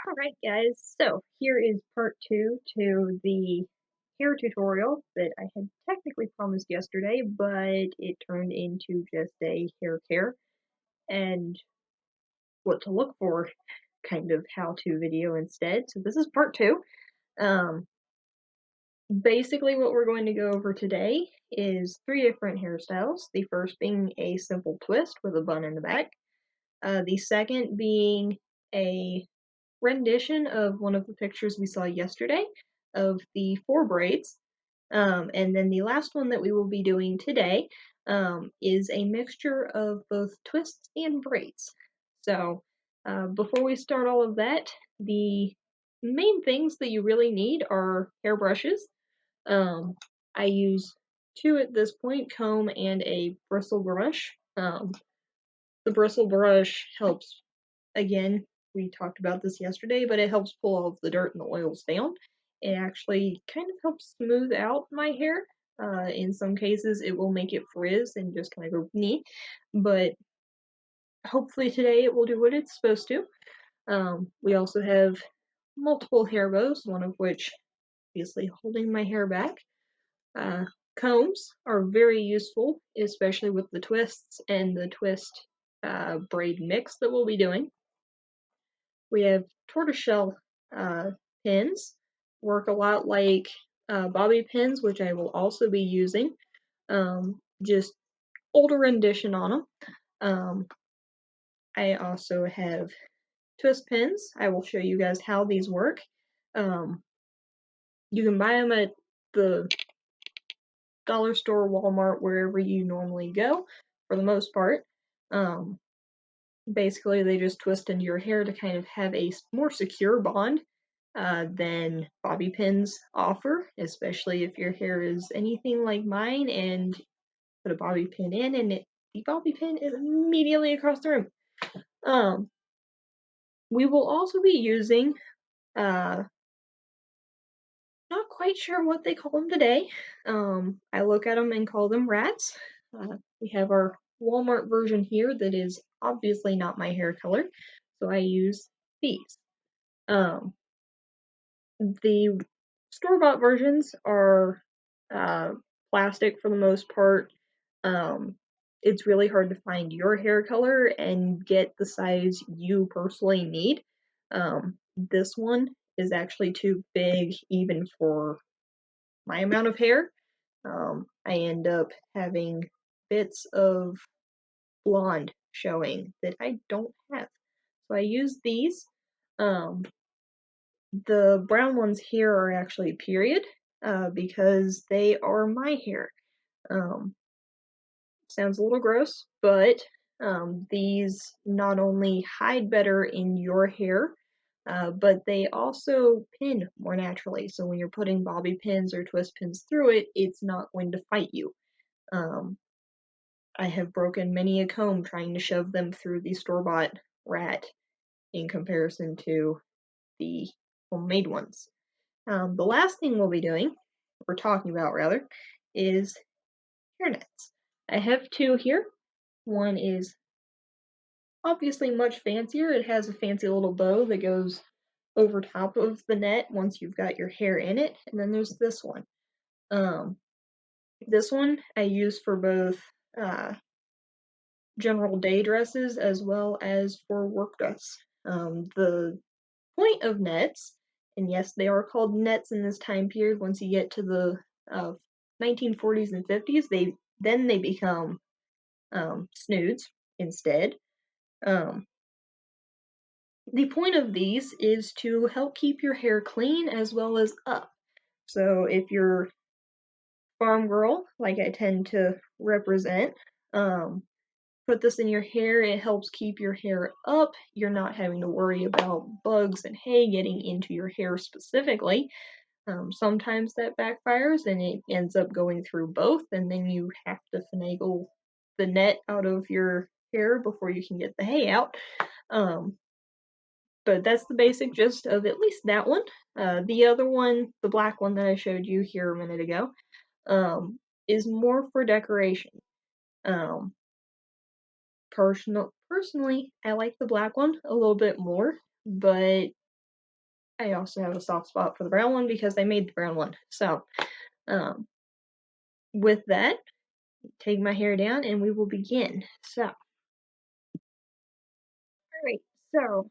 Alright guys, so here is part 2 to the hair tutorial that I had technically promised yesterday, but it turned into just a hair care and what to look for kind of how-to video instead. So this is part 2. Um, Basically what we're going to go over today is 3 different hairstyles, the first being a simple twist with a bun in the back, the second being a rendition of one of the pictures we saw yesterday of the 4 braids. And then the last one that we will be doing today is a mixture of both twists and braids. So before we start all of that, the main things that you really need are hairbrushes. I use 2 at this point, comb and a bristle brush. The bristle brush helps, again, we talked about this yesterday, but it helps pull all of the dirt and the oils down. It actually kind of helps smooth out my hair. In some cases, it will make it frizz and just kind of go neat, but hopefully today it will do what it's supposed to. We also have multiple hair bows, one of which obviously holding my hair back. Uh, Combs are very useful, especially with the twists and the twist braid mix that we'll be doing. We have tortoiseshell pins, work a lot like bobby pins, which I will also be using. Just older rendition on them. I also have twist pins. I will show you guys how these work. You can buy them at the dollar store, Walmart, wherever you normally go, for the most part. Basically, they just twist into your hair to kind of have a more secure bond than bobby pins offer, especially if your hair is anything like mine and put a bobby pin in and the bobby pin is immediately across the room. We will also be using, not quite sure what they call them today. I look at them and call them rats. We have our Walmart version here that is obviously not my hair color, so I use these. The store-bought versions are plastic for the most part. It's really hard to find your hair color and get the size you personally need. This one is actually too big even for my amount of hair. I end up having bits of blonde showing that I don't have. So I use these. The brown ones here are actually period because they are my hair. Um, Sounds a little gross, but these not only hide better in your hair, but they also pin more naturally. So when you're putting bobby pins or twist pins through it, it's not going to fight you. I have broken many a comb trying to shove them through the store-bought rat in comparison to the homemade ones. The last thing we'll be doing, we're talking about rather, is hair nets. I have 2 here. One is obviously much fancier. It has a fancy little bow that goes over top of the net once you've got your hair in it. And then there's this one. This one I use for both general day dresses as well as for work dress. The point of nets, and yes, they are called nets in this time period. Once you get to the 1940s and 50s, they become snoods instead. The point of these is to help keep your hair clean as well as up. So if you're farm girl, like I tend to represent, put this in your hair. It helps keep your hair up. You're not having to worry about bugs and hay getting into your hair specifically. Sometimes that backfires and it ends up going through both, and then you have to finagle the net out of your hair before you can get the hay out. But that's the basic gist of at least that one. The other one, the black one that I showed you here a minute ago, is more for decoration. Personally, I like the black one a little bit more, but I also have a soft spot for the brown one because I made the brown one. So, um, with that, take my hair down and we will begin. So, alright, so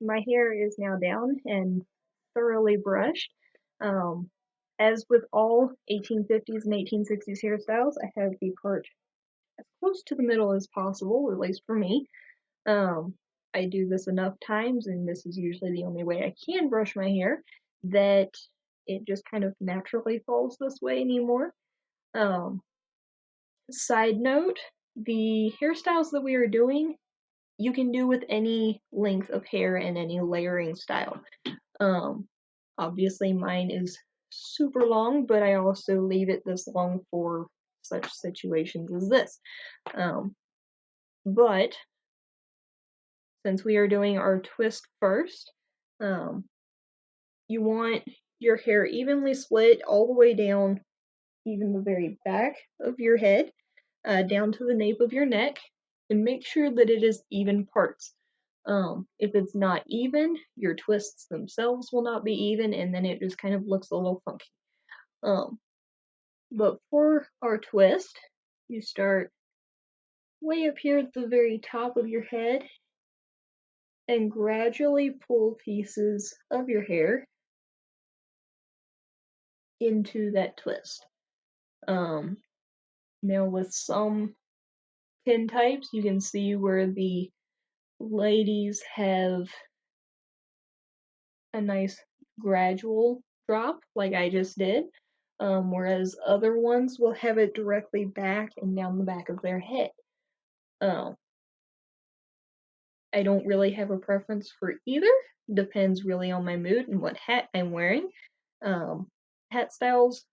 my hair is now down and thoroughly brushed. Um, as with all 1850s and 1860s hairstyles, I have the part as close to the middle as possible, at least for me. Um, I do this enough times, and this is usually the only way I can brush my hair, that it just kind of naturally falls this way anymore. Um, Side note, the hairstyles that we are doing, you can do with any length of hair and any layering style. Um, Obviously mine is super long, but I also leave it this long for such situations as this. Um, but since we are doing our twist first, um, you want your hair evenly split all the way down, even the very back of your head, down to the nape of your neck, and make sure that it is even parts. If it's not even, your twists themselves will not be even, and then it just kind of looks a little funky. Um, but for our twist, you start way up here at the very top of your head and gradually pull pieces of your hair into that twist. Um, Now with some pin types, you can see where the ladies have a nice gradual drop, like I just did, whereas other ones will have it directly back and down the back of their head. Um, I don't really have a preference for either. Depends really on my mood and what hat I'm wearing. Um, Hat styles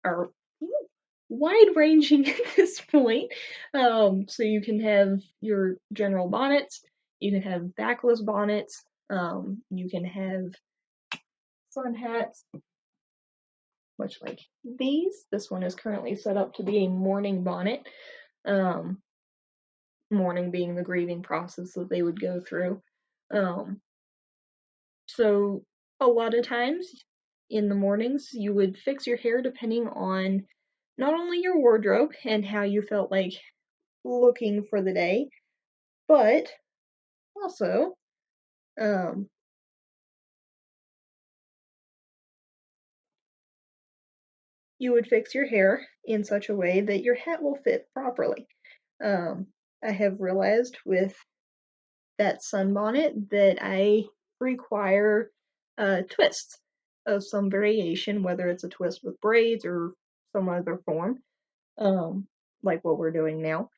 are wide ranging at this point. So you can have your general bonnets, you can have backless bonnets, you can have sun hats, much like these. This one is currently set up to be a mourning bonnet. Um, Mourning being the grieving process that they would go through. Um, so a lot of times in the mornings you would fix your hair depending on not only your wardrobe and how you felt like looking for the day, but also um, you would fix your hair in such a way that your hat will fit properly. Um, I have realized with that sunbonnet that I require twists of some variation, whether it's a twist with braids or some other form, um, like what we're doing now,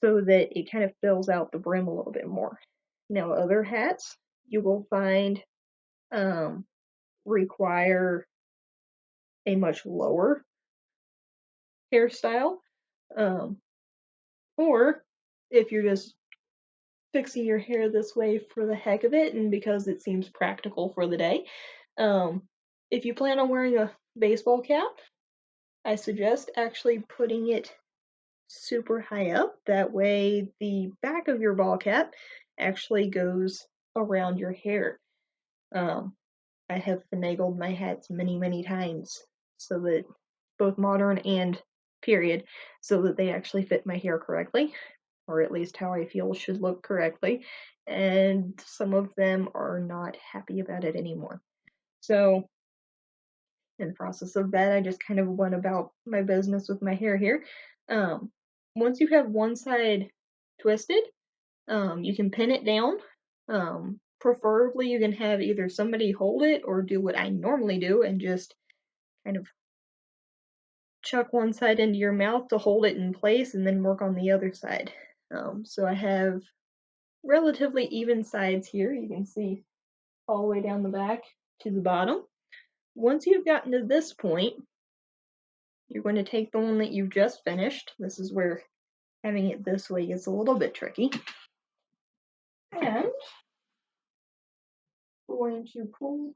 so that it kind of fills out the brim a little bit more. Now, other hats you will find um, require a much lower hairstyle, um, or if you're just fixing your hair this way for the heck of it and because it seems practical for the day. Um, if you plan on wearing a baseball cap, I suggest actually putting it super high up. That way, the back of your ball cap actually goes around your hair. Um, I have finagled my hats many, many times so that both modern and period, so that they actually fit my hair correctly, or at least how I feel should look correctly, and some of them are not happy about it anymore. So, in the process of that, I just kind of went about my business with my hair here. Um, Once you have one side twisted, you can pin it down. Preferably, you can have either somebody hold it or do what I normally do and just kind of chuck one side into your mouth to hold it in place and then work on the other side. So I have relatively even sides here. You can see all the way down the back to the bottom. Once you've gotten to this point, you're going to take the one that you just finished. This is where having it this way gets a little bit tricky. And we're going to pull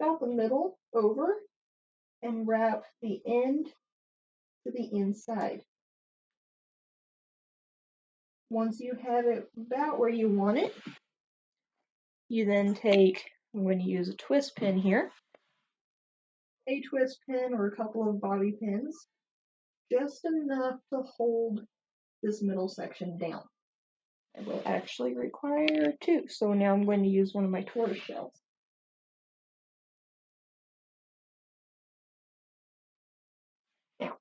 about the middle over and wrap the end to the inside. Once you have it about where you want it, you then take, I'm going to use a twist pin here, a twist pin or a couple of bobby pins, just enough to hold this middle section down. I will actually require two, so now I'm going to use one of my tortoise shells. Now,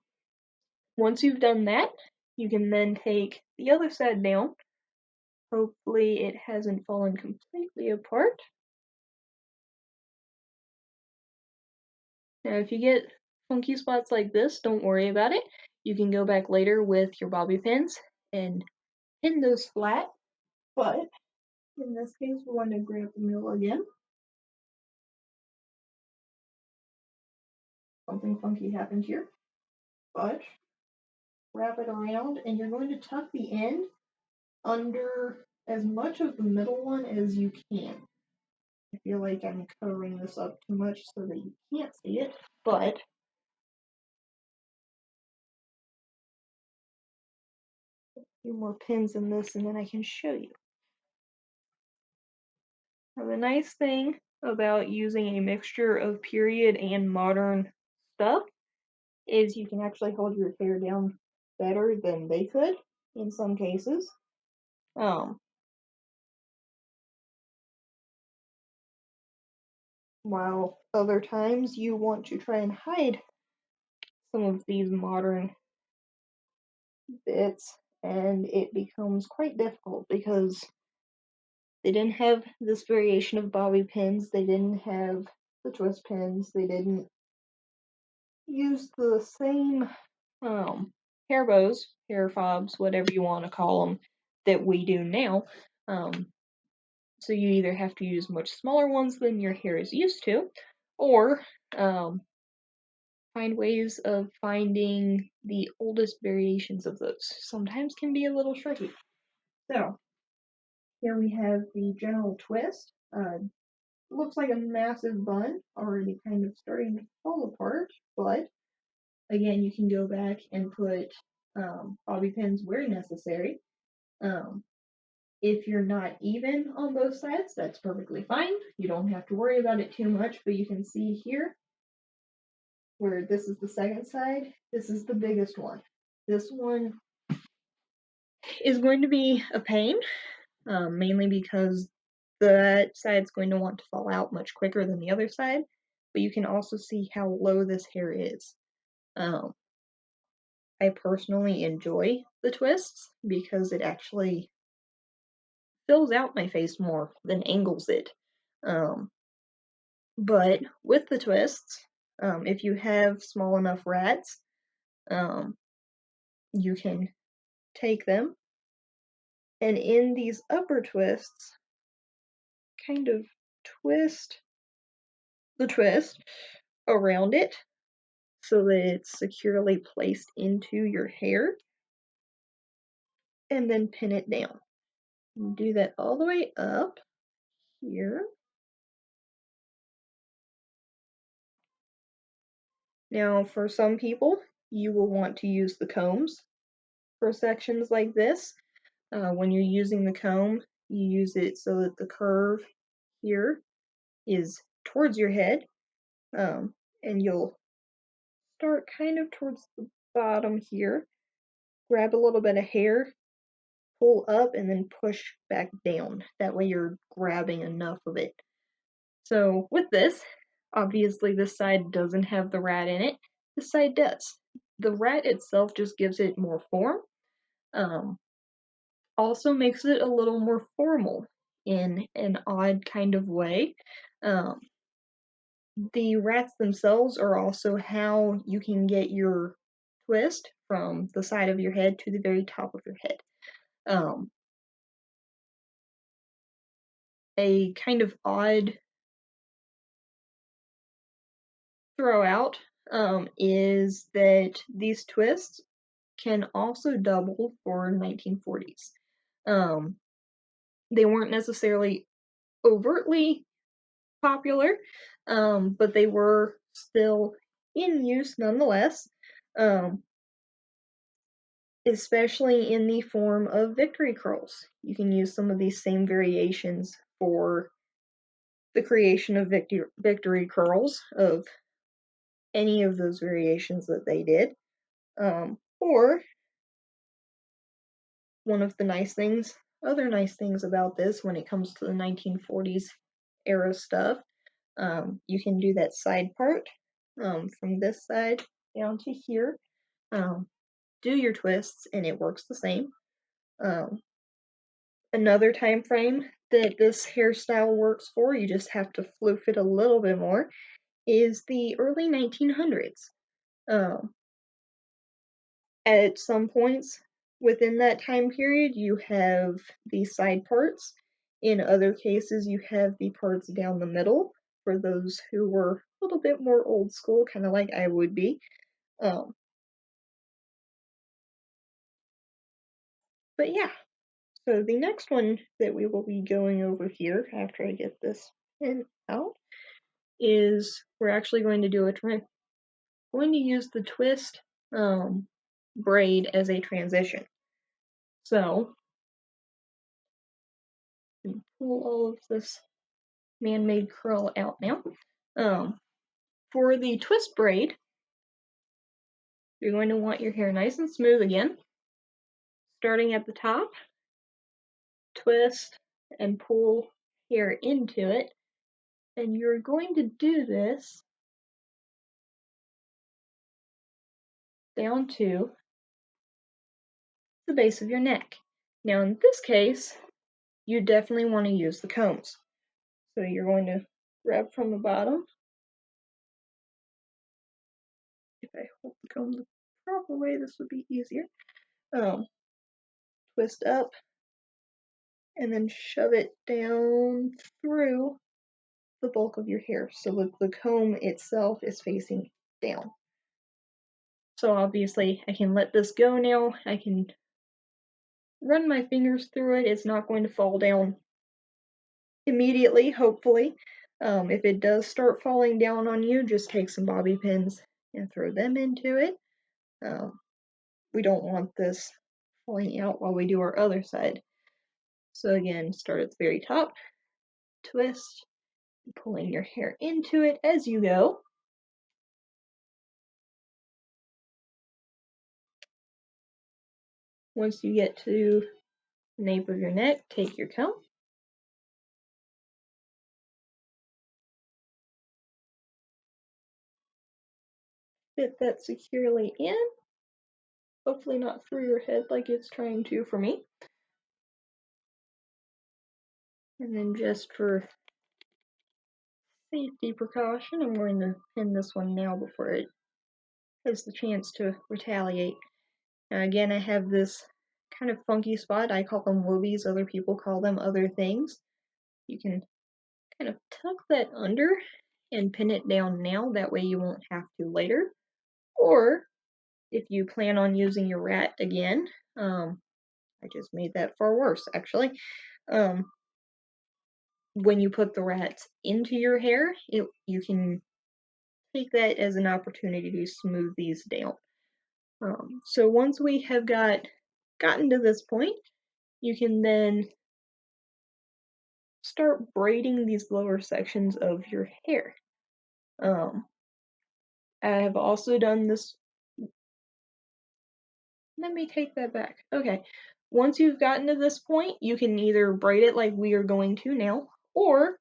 once you've done that, you can then take the other side down. Hopefully it hasn't fallen completely apart. Now if you get funky spots like this, don't worry about it. You can go back later with your bobby pins and pin those flat, but in this case we're going to grab the middle again. Something funky happened here, but wrap it around and you're going to tuck the end under as much of the middle one as you can. I feel like I'm covering this up too much so that you can't see it, but a few more pins in this and then I can show you. Now the nice thing about using a mixture of period and modern stuff is you can actually hold your hair down better than they could in some cases. While other times you want to try and hide some of these modern bits, and it becomes quite difficult because they didn't have this variation of bobby pins, they didn't have the twist pins, they didn't use the same hair bows, hair fobs, whatever you want to call them, that we do now. So you either have to use much smaller ones than your hair is used to, or find ways of finding the oldest variations of those. Sometimes can be a little tricky. So here we have the general twist. Looks like a massive bun, already kind of starting to fall apart, but again, you can go back and put bobby pins where necessary. If you're not even on both sides, that's perfectly fine. You don't have to worry about it too much, but you can see here where this is the second side, this is the biggest one. This one is going to be a pain, mainly because that side's going to want to fall out much quicker than the other side, but you can also see how low this hair is. I personally enjoy the twists because it actually fills out my face more than angles it. But with the twists, if you have small enough rats, you can take them and in these upper twists, kind of twist the twist around it so that it's securely placed into your hair and then pin it down. Do that all the way up here. Now, for some people, you will want to use the combs for sections like this. When you're using the comb, you use it so that the curve here is towards your head, and you'll start kind of towards the bottom here, grab a little bit of hair, pull up, and then push back down. That way you're grabbing enough of it. So with this, obviously this side doesn't have the rat in it. This side does. The rat itself just gives it more form. Also makes it a little more formal in an odd kind of way. The rats themselves are also how you can get your twist from the side of your head to the very top of your head. A kind of odd throw out is that these twists can also double for 1940s. They weren't necessarily overtly popular, but they were still in use nonetheless, especially in the form of victory curls. You can use some of these same variations for the creation of victory curls of any of those variations that they did. Or one of the other nice things about this when it comes to the 1940s era stuff, you can do that side part from this side down to here. Do your twists and it works the same. Another time frame that this hairstyle works for, you just have to floof it a little bit more, is the early 1900s. At some points within that time period, you have the side parts. In other cases, you have the parts down the middle for those who were a little bit more old school, kind of like I would be. But yeah, so the next one that we will be going over here after I get this pin out is we're actually going to do going to use the twist braid as a transition. So pull all of this man-made curl out now. For the twist braid, you're going to want your hair nice and smooth again. Starting at the top, twist and pull hair into it. And you're going to do this down to the base of your neck. Now in this case, you definitely want to use the combs. So you're going to grab from the bottom. If I hold the comb the proper way, this would be easier. Twist up and then shove it down through the bulk of your hair so that the comb itself is facing down. So obviously I can let this go now. I can run my fingers through it. It's not going to fall down immediately, hopefully. If it does start falling down on you, just take some bobby pins and throw them into it. We don't want this falling out while we do our other side. So again, start at the very top, twist, pulling your hair into it as you go. Once you get to the nape of your neck, take your comb. Fit that securely in. Hopefully not through your head like it's trying to for me. And then just for safety precaution, I'm going to pin this one now before it has the chance to retaliate. Now again, I have this kind of funky spot. I call them woobies, other people call them other things. You can kind of tuck that under and pin it down now, that way you won't have to later. Or if you plan on using your rat again, I just made that far worse actually. When you put the rats into your hair, you can take that as an opportunity to smooth these down. So once we have gotten to this point, you can then start braiding these lower sections of your hair. I have also done this. Let me take that back. Okay. Once you've gotten to this point, you can either braid it like we are going to now, or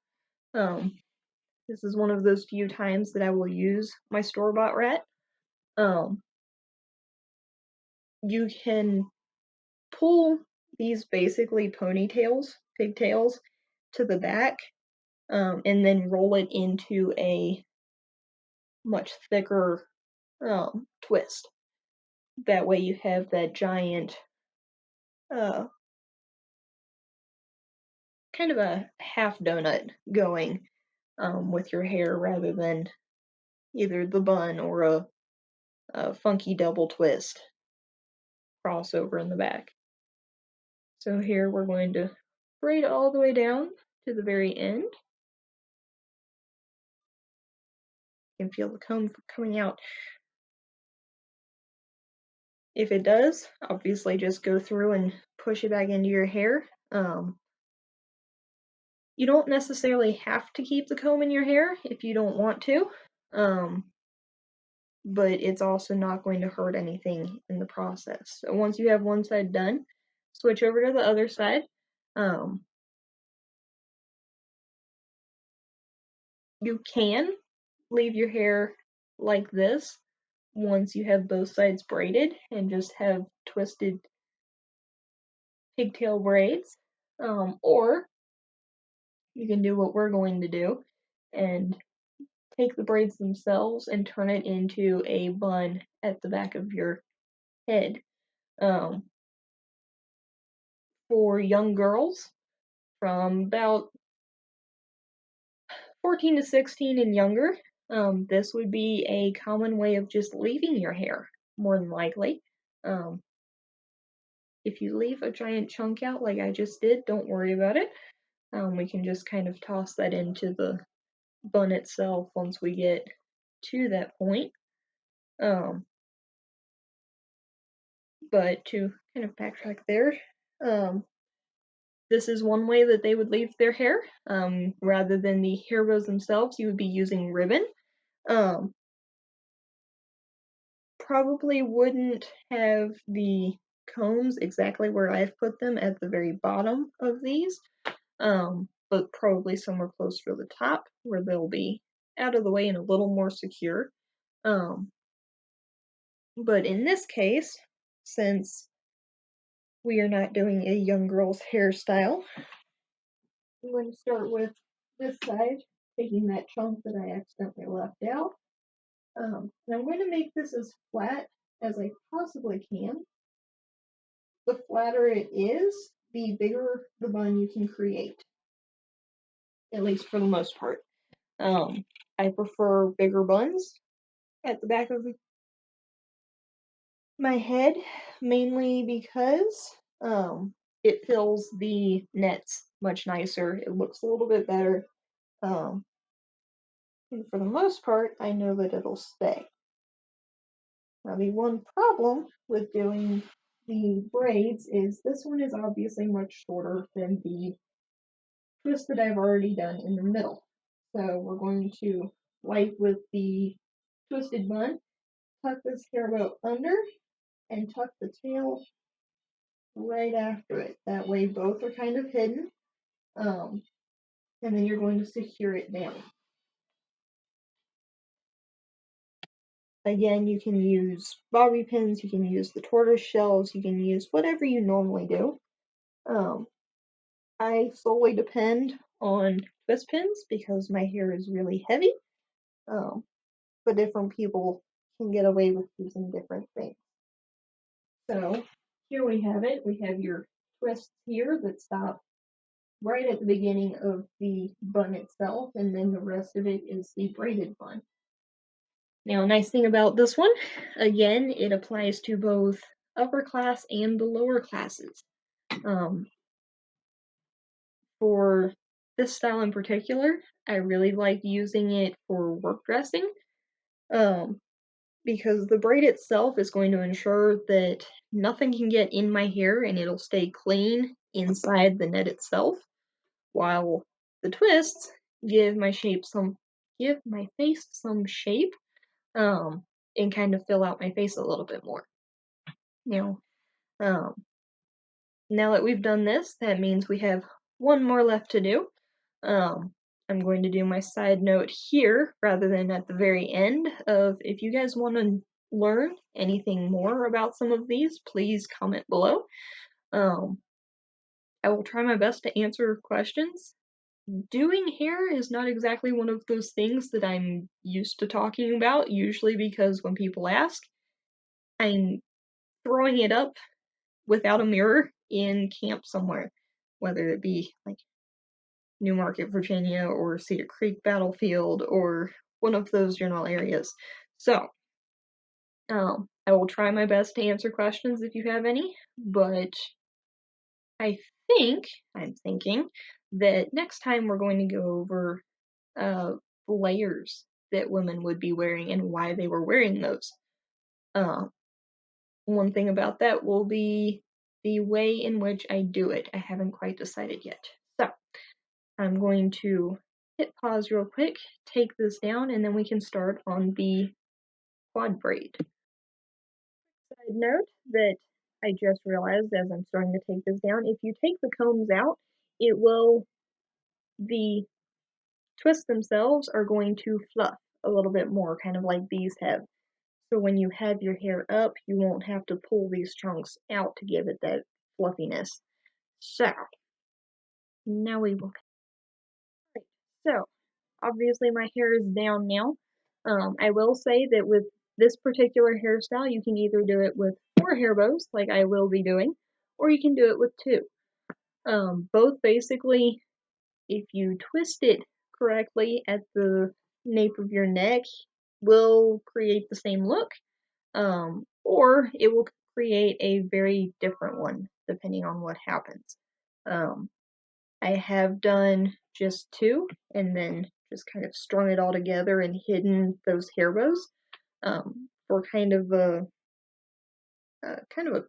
this is one of those few times that I will use my store-bought rat. You can pull these basically ponytails, pigtails, to the back, and then roll it into a much thicker twist. That way you have that giant, kind of a half donut going with your hair rather than either the bun or a funky double twist crossover in the back. So here we're going to braid all the way down to the very end. You can feel the comb coming out. If it does, obviously just go through and push it back into your hair. You don't necessarily have to keep the comb in your hair if you don't want to, but it's also not going to hurt anything in the process. So once you have one side done, switch over to the other side. You can leave your hair like this once you have both sides braided and just have twisted pigtail braids, or you can do what we're going to do and take the braids themselves and turn it into a bun at the back of your head. Um, for young girls from about 14 to 16 and younger, this would be a common way of just leaving your hair, more than likely. Um, if you leave a giant chunk out like I just did, don't worry about it. We can just kind of toss that into the bun itself once we get to that point. But to kind of backtrack there, this is one way that they would leave their hair. Rather than the hair bows themselves, you would be using ribbon. Probably wouldn't have the combs exactly where I've put them at the very bottom of these, but probably somewhere close to the top where they'll be out of the way and a little more secure. But in this case, since we are not doing a young girl's hairstyle, I'm going to start with this side, taking that chunk that I accidentally left out. And I'm going to make this as flat as I possibly can. The flatter it is, the bigger the bun you can create, at least for the most part. I prefer bigger buns at the back of my head, mainly because it fills the nets much nicer. It looks a little bit better. And for the most part, I know that it'll stay. Now, the one problem with doing the braids is this one is obviously much shorter than the twist that I've already done in the middle. So we're going to wipe with the twisted bun, tuck this hair bow under, and tuck the tail right after it. That way both are kind of hidden. And then you're going to secure it down. Again, you can use bobby pins, you can use the tortoise shells, you can use whatever you normally do. I solely depend on twist pins because my hair is really heavy, but different people can get away with using different things. So here we have it. We have your twists here that stop right at the beginning of the bun itself, and then the rest of it is the braided bun. Now, a nice thing about this one, again, it applies to both upper class and the lower classes. For this style in particular, I really like using it for work dressing, because the braid itself is going to ensure that nothing can get in my hair and it'll stay clean inside the net itself, while the twists give my face some shape, and kind of fill out my face a little bit more. Now, now that we've done this, that means we have one more left to do. I'm going to do my side note here rather than at the very end of if you guys want to learn anything more about some of these, please comment below. I will try my best to answer questions. Doing hair is not exactly one of those things that I'm used to talking about, usually because when people ask, I'm throwing it up without a mirror in camp somewhere, whether it be like Newmarket, Virginia, or Cedar Creek Battlefield, or one of those general areas. So, I will try my best to answer questions if you have any, but I'm thinking that next time we're going to go over layers that women would be wearing and why they were wearing those. One thing about that will be the way in which I do it. I haven't quite decided yet. So, I'm going to hit pause real quick, take this down, and then we can start on the quad braid. Side note that I just realized as I'm starting to take this down, if you take the combs out, the twists themselves are going to fluff a little bit more, kind of like these have. So when you have your hair up, you won't have to pull these chunks out to give it that fluffiness. So, now we will. Right. So, obviously my hair is down now. I will say that with this particular hairstyle, you can either do it with 4 hair bows, like I will be doing, or you can do it with 2. Both basically, if you twist it correctly at the nape of your neck, will create the same look, or it will create a very different one depending on what happens. I have done just 2 and then just kind of strung it all together and hidden those hair bows for kind of a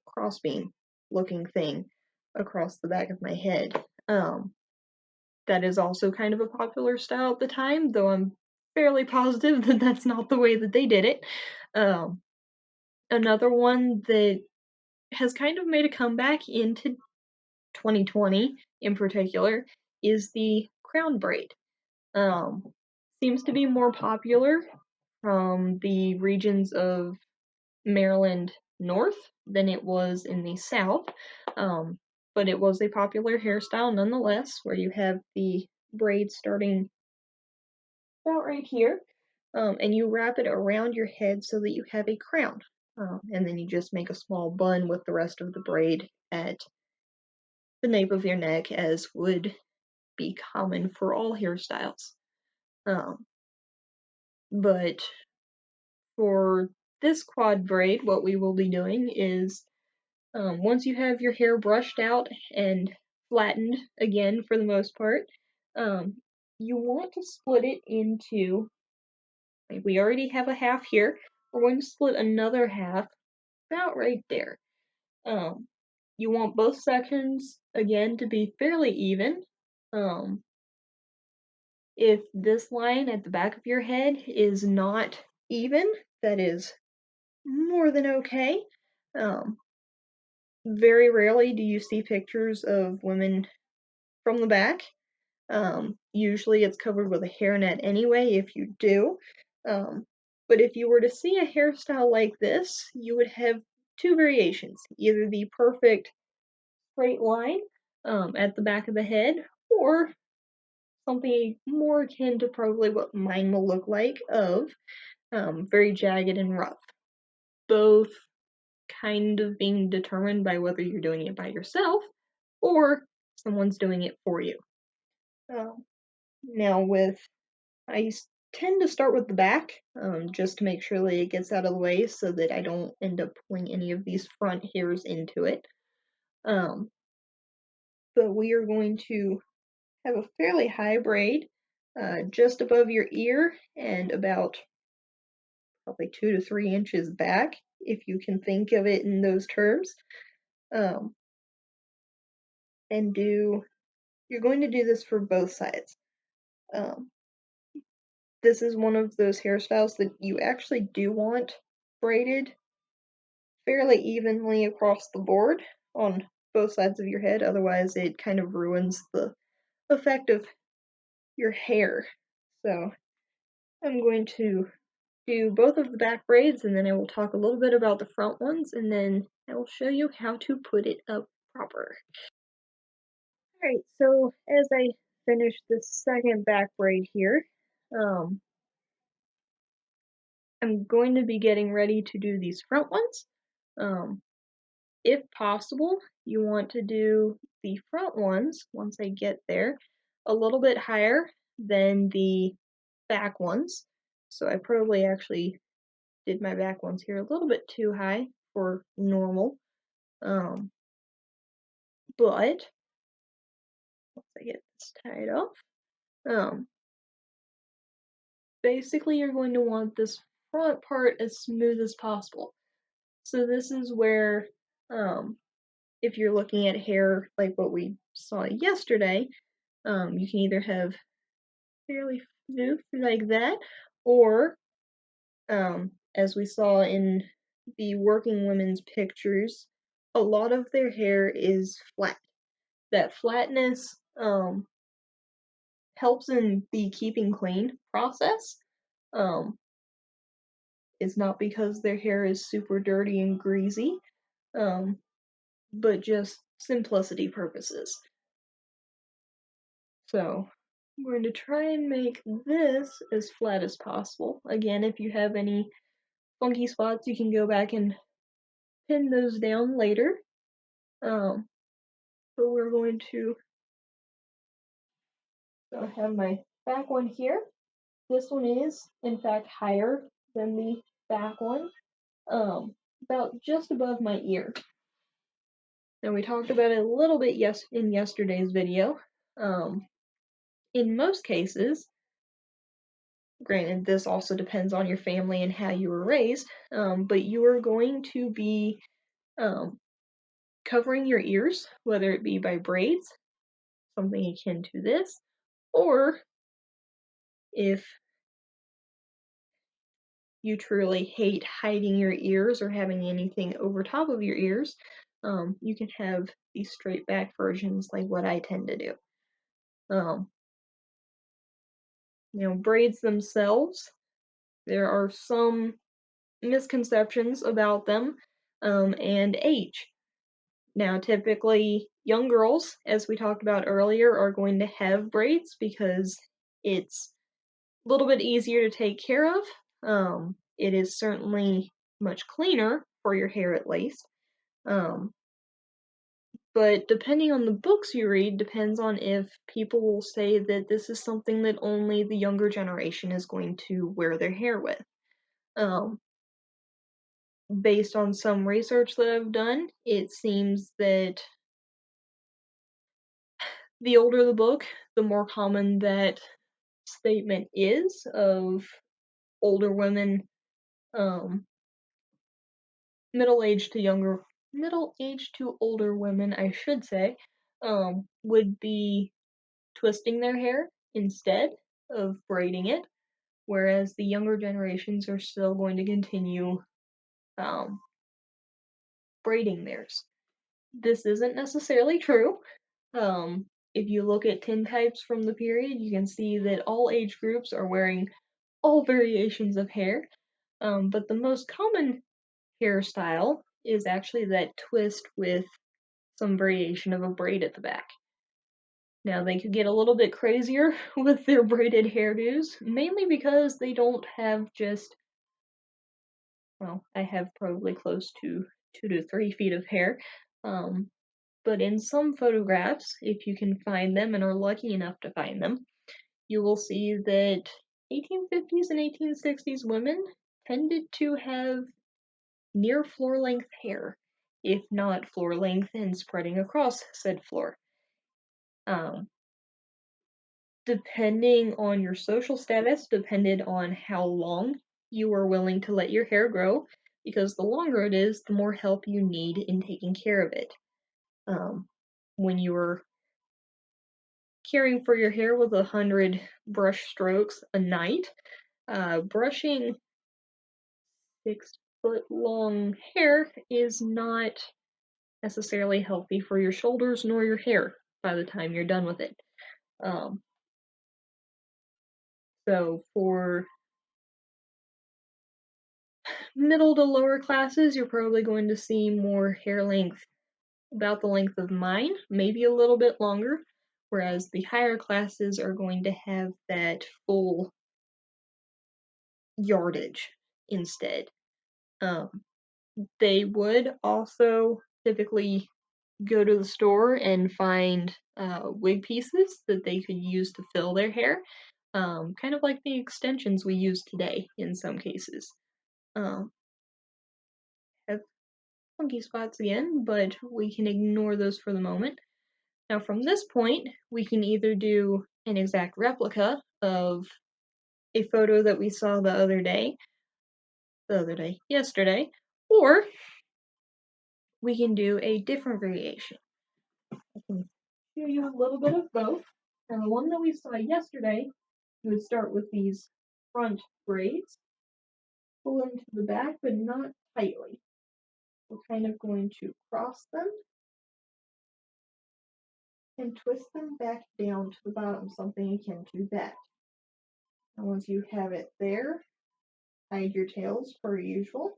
crossbeam looking thing across the back of my head. That is also kind of a popular style at the time, though I'm fairly positive that that's not the way that they did it. Another one that has kind of made a comeback into 2020 in particular is the crown braid. Seems to be more popular from the regions of Maryland North than it was in the South, but it was a popular hairstyle nonetheless, where you have the braid starting about right here, and you wrap it around your head so that you have a crown, and then you just make a small bun with the rest of the braid at the nape of your neck, as would be common for all hairstyles. But for this quad braid, what we will be doing is once you have your hair brushed out and flattened again for the most part, you want to split it into, like we already have a half here, we're going to split another half about right there. You want both sections again to be fairly even. If this line at the back of your head is not even, that is more than okay. Very rarely do you see pictures of women from the back. Usually it's covered with a hairnet anyway, if you do. But if you were to see a hairstyle like this, you would have 2 variations. Either the perfect straight line at the back of the head, or something more akin to probably what mine will look like, of very jagged and rough. Both kind of being determined by whether you're doing it by yourself or someone's doing it for you. Now I tend to start with the back, just to make sure that it gets out of the way so that I don't end up pulling any of these front hairs into it. But we are going to have a fairly high braid, just above your ear and about probably 2 to 3 inches back, if you can think of it in those terms. And you're going to do this for both sides. This is one of those hairstyles that you actually do want braided fairly evenly across the board on both sides of your head, otherwise it kind of ruins the effect of your hair. So I'm going to do both of the back braids, and then I will talk a little bit about the front ones, and then I will show you how to put it up proper. Alright, so as I finish the second back braid here, I'm going to be getting ready to do these front ones. If possible, you want to do the front ones, once I get there, a little bit higher than the back ones. So I probably actually did my back ones here a little bit too high for normal. But once I get this tied off, basically you're going to want this front part as smooth as possible. So this is where, if you're looking at hair like what we saw yesterday, You can either have fairly smooth like that, or as we saw in the working women's pictures, a lot of their hair is flat. That flatness helps in the keeping clean process. Um, it's not because their hair is super dirty and greasy, um, but just simplicity purposes. So I'm going to try and make this as flat as possible. Again, if you have any funky spots, you can go back and pin those down later. But we're going to have my back one here. This one is, in fact, higher than the back one, about just above my ear. Now we talked about it a little bit in yesterday's video. In most cases, granted, this also depends on your family and how you were raised, but you are going to be um, covering your ears, whether it be by braids, something akin to this, or if you truly hate hiding your ears or having anything over top of your ears, you can have these straight back versions like what I tend to do. Braids themselves, there are some misconceptions about them, and age. Now, typically, young girls, as we talked about earlier, are going to have braids because it's a little bit easier to take care of. It is certainly much cleaner for your hair, at least. But depending on the books you read, depends on if people will say that this is something that only the younger generation is going to wear their hair with. Based on some research that I've done, it seems that the older the book, the more common that statement is of older women, um, middle aged to older women, I should say, would be twisting their hair instead of braiding it, whereas the younger generations are still going to continue um, braiding theirs. This isn't necessarily true. If you look at tintypes from the period, you can see that all age groups are wearing all variations of hair, but the most common hairstyle is actually that twist with some variation of a braid at the back. Now, they could get a little bit crazier with their braided hairdos, mainly because they don't have just, well, I have probably close to 2 to 3 feet of hair, but in some photographs, if you can find them and are lucky enough to find them, you will see that 1850s and 1860s women tended to have near floor length hair, if not floor length and spreading across said floor. Depending on your social status, depended on how long you were willing to let your hair grow, because the longer it is, the more help you need in taking care of it. When you were caring for your hair with 100 brush strokes a night, brushing 6-foot long hair is not necessarily healthy for your shoulders nor your hair by the time you're done with it. So for middle to lower classes, you're probably going to see more hair length about the length of mine, maybe a little bit longer, whereas the higher classes are going to have that full yardage instead. They would also typically go to the store and find wig pieces that they could use to fill their hair, kind of like the extensions we use today in some cases. Have funky spots again, but we can ignore those for the moment. Now from this point, we can either do an exact replica of a photo that we saw yesterday, or we can do a different variation. I can show you a little bit of both. And the one that we saw yesterday, you would start with these front braids, pull into the back, but not tightly. We're kind of going to cross them and twist them back down to the bottom, something akin to that. And once you have it there, hide your tails per usual,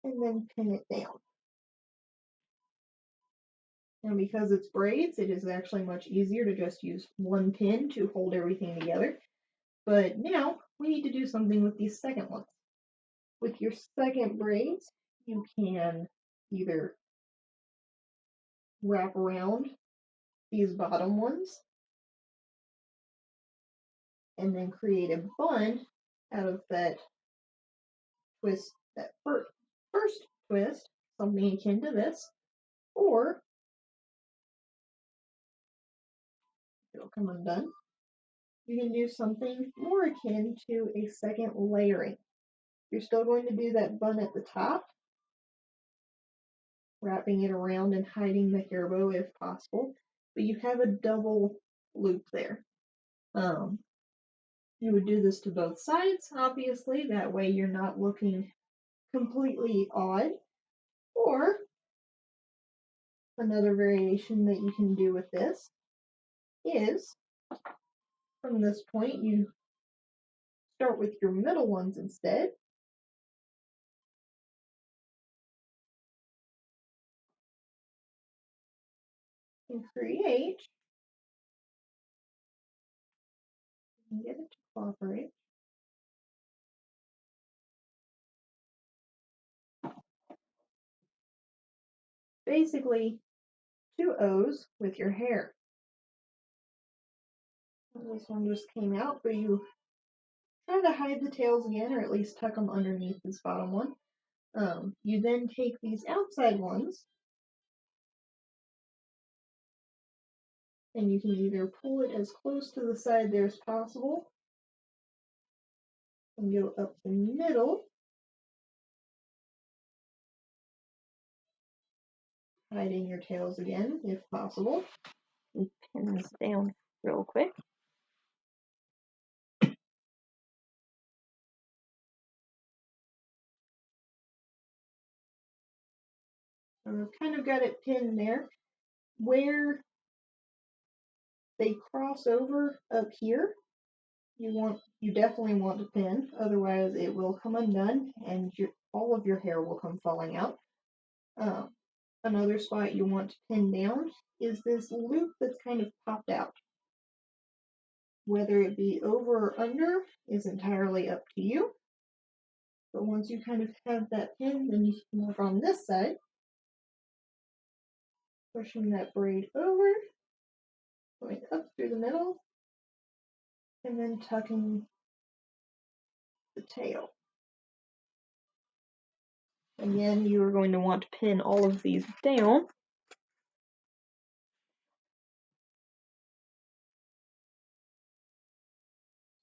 and then pin it down. And because it's braids, it is actually much easier to just use one pin to hold everything together. But now we need to do something with these second ones. With your second braids, you can either wrap around these bottom ones and then create a bun out of that twist, that first twist, something akin to this, or it'll come undone. You can do something more akin to a second layering. You're still going to do that bun at the top, wrapping it around and hiding the hair bow if possible, but you have a double loop there. You would do this to both sides, obviously, that way you're not looking completely odd. Or another variation that you can do with this is from this point you start with your middle ones instead. And create, and get it to cooperate. Basically, two O's with your hair. This one just came out, but you try to hide the tails again, or at least tuck them underneath this bottom one. You then take these outside ones, and you can either pull it as close to the side there as possible, and go up the middle, hiding your tails again, if possible. And pin this down real quick. So I've kind of got it pinned there. Where they cross over up here, you definitely want to pin, otherwise it will come undone and all of your hair will come falling out. Another spot you want to pin down is this loop that's kind of popped out. Whether it be over or under is entirely up to you. But once you kind of have that pin, then you can work on this side, pushing that braid over, going up through the middle, and then tucking the tail. Again, you are going to want to pin all of these down.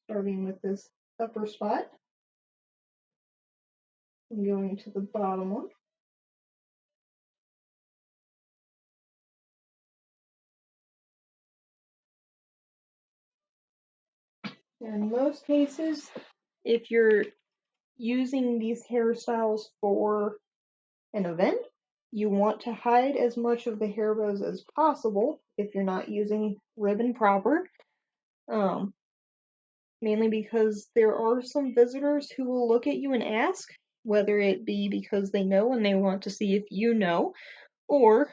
Starting with this upper spot and going to the bottom one. In most cases, if you're using these hairstyles for an event, you want to hide as much of the hair bows as possible if you're not using ribbon proper. Mainly because there are some visitors who will look at you and ask, whether it be because they know and they want to see if you know, or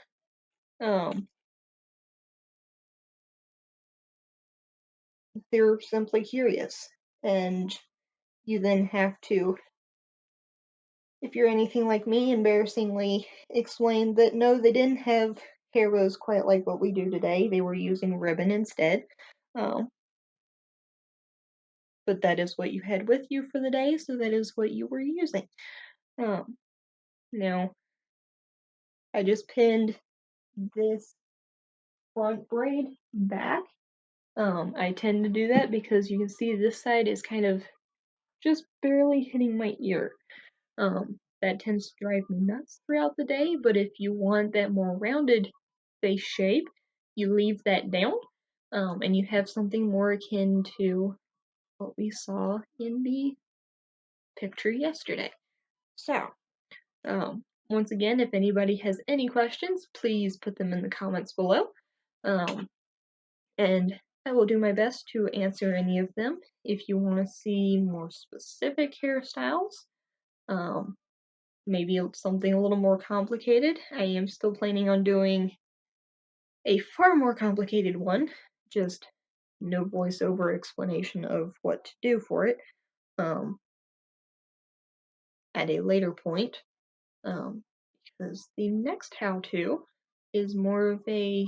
they're simply curious. And you then have to, if you're anything like me, embarrassingly explain that no, they didn't have hair bows quite like what we do today. They were using ribbon instead. But that is what you had with you for the day, so that is what you were using. Now, I just pinned this front braid back. I tend to do that because you can see this side is kind of just barely hitting my ear. That tends to drive me nuts throughout the day, but if you want that more rounded face shape, you leave that down, and you have something more akin to what we saw in the picture yesterday. So, once again, if anybody has any questions, please put them in the comments below, and I will do my best to answer any of them. If you want to see more specific hairstyles, maybe something a little more complicated, I am still planning on doing a far more complicated one, just no voiceover explanation of what to do for it, at a later point, because the next how-to is more of a,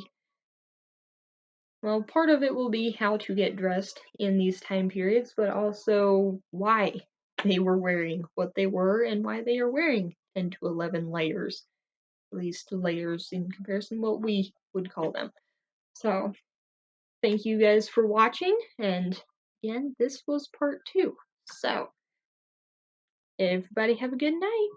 well, part of it will be how to get dressed in these time periods, but also why they were wearing what they were and why they are wearing 10 to 11 layers, at least layers in comparison to what we would call them. So, thank you guys for watching, and again, this was part 2. So, everybody have a good night.